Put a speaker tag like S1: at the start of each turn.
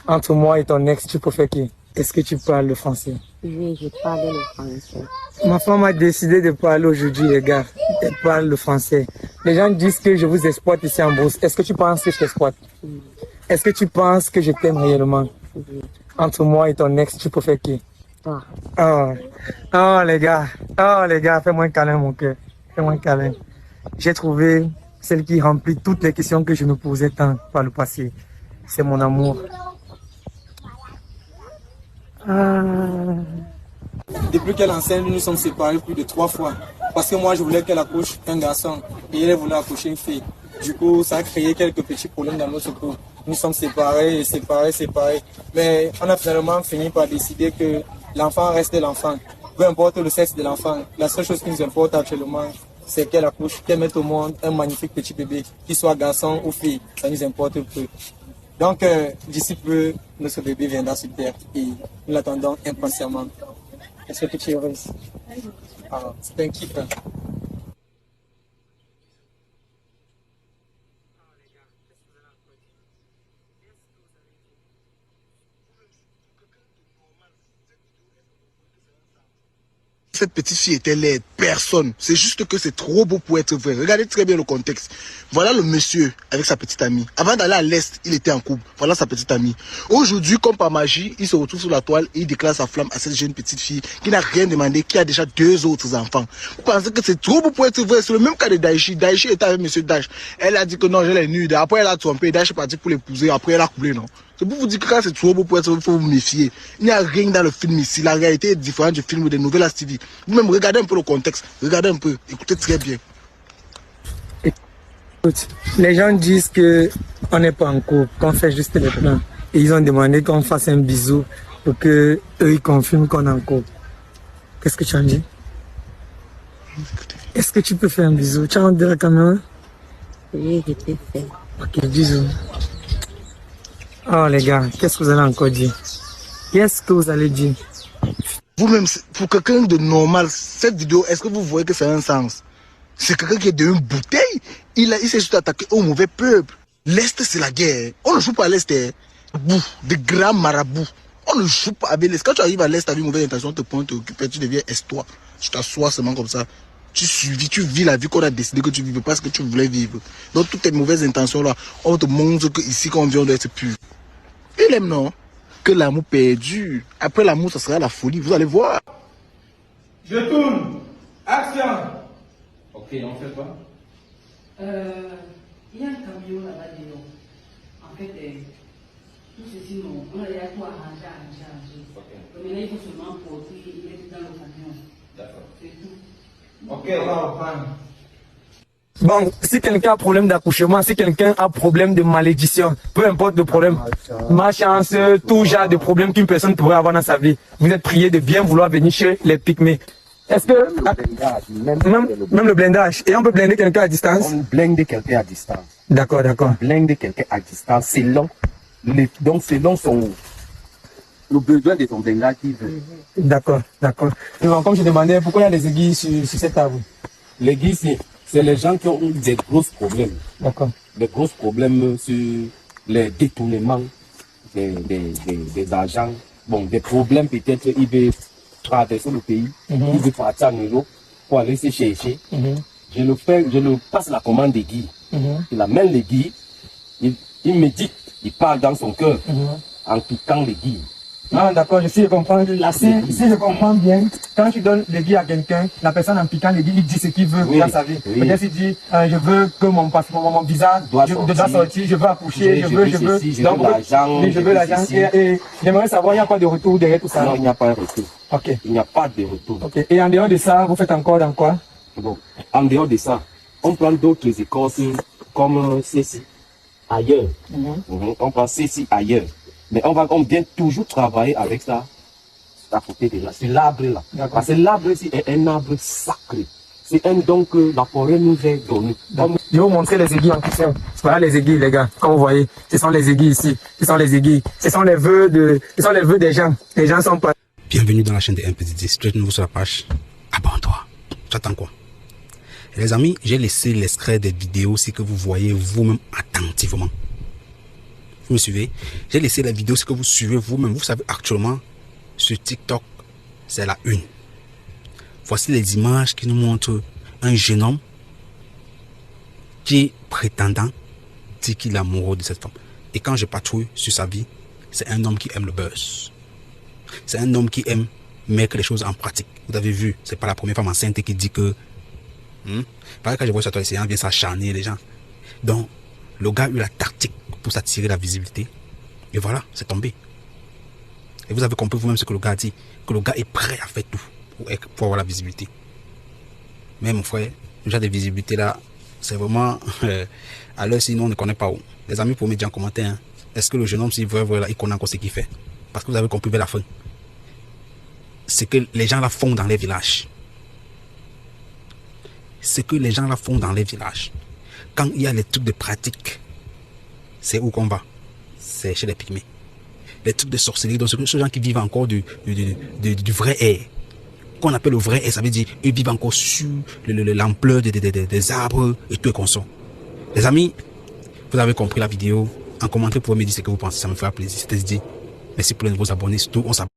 S1: Entre moi et ton ex, tu préfères qui? Est-ce que tu parles le français?
S2: Oui, je parle le français.
S1: Ma femme a décidé de parler aujourd'hui, les gars. Elle parle le français. Les gens disent que je vous exploite ici en bourse. Est-ce que tu penses que je t'exploite?
S2: Oui.
S1: Est-ce que tu penses que je t'aime réellement?
S2: Oui.
S1: Entre moi et ton ex, tu préfères qui?
S2: Ah.
S1: Oh, oh les gars. Oh les gars, fais-moi un câlin, mon cœur. Fais-moi un câlin. J'ai trouvé celle qui remplit toutes les questions que je me posais tant par le passé. C'est mon amour. Ah. Depuis qu'elle enseigne, nous nous sommes séparés plus de 3 fois. Parce que moi, je voulais qu'elle accouche un garçon et elle voulait accoucher une fille. Du coup, ça a créé quelques petits problèmes dans notre couple. Nous sommes séparés. Mais on a finalement fini par décider que l'enfant reste l'enfant. Peu importe le sexe de l'enfant, la seule chose qui nous importe actuellement, c'est qu'elle accouche, qu'elle mette au monde un magnifique petit bébé, qu'il soit garçon ou fille. Ça nous importe peu. Donc, d'ici peu, notre bébé viendra sur Terre et nous l'attendons impatiemment. Est-ce que tu es heureuse? Ah, c'est un kiff. Hein.
S3: Cette petite fille était laide, personne. C'est juste que c'est trop beau pour être vrai. Regardez très bien le contexte. Voilà le monsieur avec sa petite amie. Avant d'aller à l'Est, il était en couple. Voilà sa petite amie. Aujourd'hui, comme par magie, il se retrouve sur la toile et il déclare sa flamme à cette jeune petite fille qui n'a rien demandé, qui a déjà 2 autres enfants. Vous pensez que c'est trop beau pour être vrai? C'est le même cas de Daichi. Daichi était avec monsieur Dash. Elle a dit que non, je l'ai nude. Après, elle a trompé. Dash est parti pour l'épouser. Après, elle a coulé, non? C'est pour vous dire que quand c'est trop beau pour être vrai, il faut vous méfier. Il n'y a rien dans le film ici. La réalité est différente du film ou des nouvelles TV. Vous-même, regardez un peu le contexte. Regardez un peu. Écoutez très bien.
S1: Écoute, les gens disent qu'on n'est pas en couple, qu'on fait juste les plans. Et ils ont demandé qu'on fasse un bisou pour qu'eux, ils confirment qu'on est en couple. Qu'est-ce que tu en dis? Est-ce que tu peux faire un bisou? Tu as envie de la caméra?
S2: Oui, je peux faire.
S1: Ok, bisous. Oh les gars, qu'est-ce que vous allez encore dire? Qu'est-ce que vous allez dire?
S3: Vous-même, pour quelqu'un de normal, cette vidéo, est-ce que vous voyez que ça a un sens? C'est quelqu'un qui est de une bouteille. Il s'est juste attaqué au mauvais peuple. L'Est, c'est la guerre. On ne joue pas à l'Est. Des grands marabouts. On ne joue pas avec l'Est. Quand tu arrives à l'Est avec une mauvaise intention, on te prend, te occuper, tu deviens Est-toi. Tu t'assois seulement comme ça. Tu suivis, tu vis la vie qu'on a décidé que tu vives, parce que tu voulais vivre. Donc toutes tes mauvaises intentions-là, on te montre qu'ici, quand on vient, on doit être pur. Il aime, non? Que l'amour perdure. Après l'amour, ça sera la folie. Vous allez voir.
S1: Je tourne. Action.
S4: Ok, on fait quoi?
S5: Il y a un camion là-bas dedans. En fait, tout ceci, non. On a déjà tout arrangé.
S4: Ok.
S5: Donc maintenant, il faut seulement porter et mettre dans le camion.
S4: D'accord.
S5: C'est tout.
S4: Ok, on va reprendre.
S1: Bon, si quelqu'un a problème d'accouchement, si quelqu'un a problème de malédiction, peu importe le problème, malchance, tout genre de problème qu'une personne pourrait avoir dans sa vie, vous êtes prié de bien vouloir venir chez les pygmées. Est-ce que même le blindage, et on peut blinder quelqu'un à distance?
S6: On blinde quelqu'un à distance.
S1: D'accord.
S6: On blinde quelqu'un à distance selon le besoin de son blindage qu'il veut.
S1: D'accord. Donc, comme je demandais, pourquoi il y a des aiguilles sur cette table?
S6: L'église, c'est les gens qui ont eu des gros problèmes.
S1: D'accord.
S6: Des gros problèmes sur les détournements des agents. Bon, des problèmes peut-être, il veut traverser le pays, il veut partir en Europe pour aller se chercher. Je le passe la commande d'aiguille. Il amène l'aiguille, il médite, il parle dans son cœur en piquant l'aiguille.
S1: Ah, d'accord, si je comprends. Si je comprends bien, quand tu donnes l'aiguille à quelqu'un, la personne en piquant l'aiguille, il dit ce qu'il veut dans sa vie. Peut-être il dit, je veux que mon visage doit sortir, je veux accoucher, je veux l'argent. Et j'aimerais savoir, il n'y a pas de retour derrière tout ça?
S6: Non, il n'y a pas de retour.
S1: Ok.
S6: Il n'y a pas de retour.
S1: Ok. Et en dehors de ça, vous faites encore dans quoi?
S6: Bon, en dehors de ça, on prend d'autres écorces comme ceci, ailleurs. On prend ceci ailleurs. Mais on vient toujours travailler avec ça à côté de là. C'est l'arbre là. Parce que l'arbre ici est un arbre sacré. C'est un don que la forêt nous a donné.
S1: Je vais vous montrer les aiguilles en question. Voilà les aiguilles, les gars. Comme vous voyez, ce sont les aiguilles ici. Ce sont les aiguilles. Ce sont les vœux des gens. Les gens sont pas.
S7: Bienvenue dans la chaîne de MPDD. Si tu es nouveau sur la page, abonne-toi. J'attends quoi? Et les amis, j'ai laissé l'extrait des vidéos si que vous voyez vous-même attentivement. Vous me suivez? J'ai laissé la vidéo, ce que vous suivez vous-même. Vous savez actuellement, sur TikTok, c'est la une. Voici les images qui nous montrent un jeune homme qui, prétendant, dit qu'il est amoureux de cette femme. Et quand je patrouille sur sa vie, c'est un homme qui aime le buzz. C'est un homme qui aime mettre les choses en pratique. Vous avez vu, c'est pas la première femme enceinte qui dit que... Pareil, quand je vois sur toi, les séances, vient s'acharner les gens. Donc, le gars a eu la tactique pour s'attirer la visibilité. Et voilà, c'est tombé. Et vous avez compris vous-même ce que le gars a dit. Que le gars est prêt à faire tout pour avoir la visibilité. Mais mon frère, le genre de visibilité là, c'est vraiment... à l'heure, sinon on ne connaît pas où. Les amis, pour me dire en commentaire, hein, est-ce que le jeune homme, s'il veut, voilà, il connaît encore ce qu'il fait? Parce que vous avez compris vers la fin. C'est que les gens là font dans les villages. Ce que les gens là font dans les villages. Quand il y a les trucs de pratique, c'est où qu'on va? C'est chez les pygmées. Les trucs de sorcellerie, donc ceux gens qui vivent encore du vrai air. Qu'on appelle le vrai air, ça veut dire ils vivent encore sur l'ampleur des arbres et tout est consort. Les amis, vous avez compris la vidéo. En commentaire, vous pouvez me dire ce que vous pensez, ça me fera plaisir. C'était dit. Merci pour de vos abonnés, surtout on s'abonne.